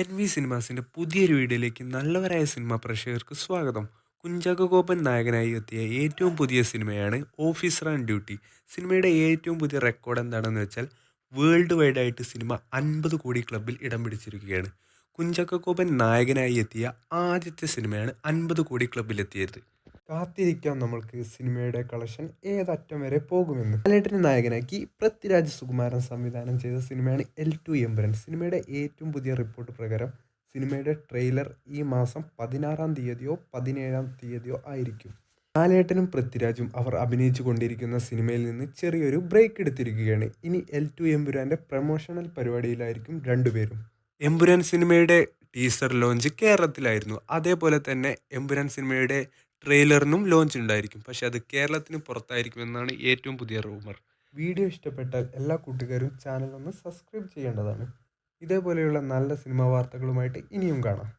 N V സിനിമാസിന്റെ പുതിയൊരു വീഡിയോയിലേക്ക് നല്ലവരായ സിനിമാ പ്രേക്ഷകർക്ക് സ്വാഗതം. കുഞ്ചാക്കോ ബോബൻ നായകനായി എത്തിയ ഏറ്റവും പുതിയ സിനിമയാണ് ഓഫീസർ ഓൺ ഡ്യൂട്ടി. സിനിമയുടെ ഏറ്റവും പുതിയ റെക്കോർഡ് എന്താണെന്ന് വെച്ചാൽ വേൾഡ് വൈഡ് ആയിട്ട് സിനിമ 50 കോടി ക്ലബിൽ ഇടം പിടിച്ചിരിക്കുകയാണ്. കുഞ്ചാക്കോ ബോബൻ നായകനായി എത്തിയ ആദ്യത്തെ സിനിമയാണ് 50 കോടി ക്ലബിലെത്തിയത്. കാത്തിരിക്കാം നമ്മൾക്ക് സിനിമയുടെ കളക്ഷൻ ഏതറ്റം വരെ പോകുമെന്ന്. ലാലേട്ടനെ നായകനാക്കി പൃഥ്വിരാജ് സുകുമാരൻ സംവിധാനം ചെയ്ത സിനിമയാണ് L2 എമ്പുരാൻ. സിനിമയുടെ ഏറ്റവും പുതിയ റിപ്പോർട്ട് പ്രകാരം സിനിമയുടെ ട്രെയിലർ ഈ മാസം 16-ാം തീയതിയോ 17-ാം തീയതിയോ ആയിരിക്കും. ലാലേട്ടനും പൃഥ്വിരാജും അവർ അഭിനയിച്ചു കൊണ്ടിരിക്കുന്ന സിനിമയിൽ നിന്ന് ചെറിയൊരു ബ്രേക്ക് എടുത്തിരിക്കുകയാണ്. ഇനി L2 എമ്പുരാന്റെ പ്രൊമോഷണൽ പരിപാടിയിലായിരിക്കും രണ്ടുപേരും. എമ്പുരാൻ സിനിമയുടെ ടീസർ ലോഞ്ച് കേരളത്തിലായിരുന്നു. അതേപോലെ തന്നെ എമ്പുരാൻ സിനിമയുടെ ട്രെയിലറിനും ലോഞ്ച് ഉണ്ടായിരിക്കും. പക്ഷെ അത് കേരളത്തിന് പുറത്തായിരിക്കുമെന്നാണ് ഏറ്റവും പുതിയ റൂമർ. വീഡിയോ ഇഷ്ടപ്പെട്ടാൽ എല്ലാ കൂട്ടുകാരും ചാനൽ ഒന്ന് സബ്സ്ക്രൈബ് ചെയ്യേണ്ടതാണ്. ഇതേപോലെയുള്ള നല്ല സിനിമാ വാർത്തകളുമായിട്ട് ഇനിയും കാണാം.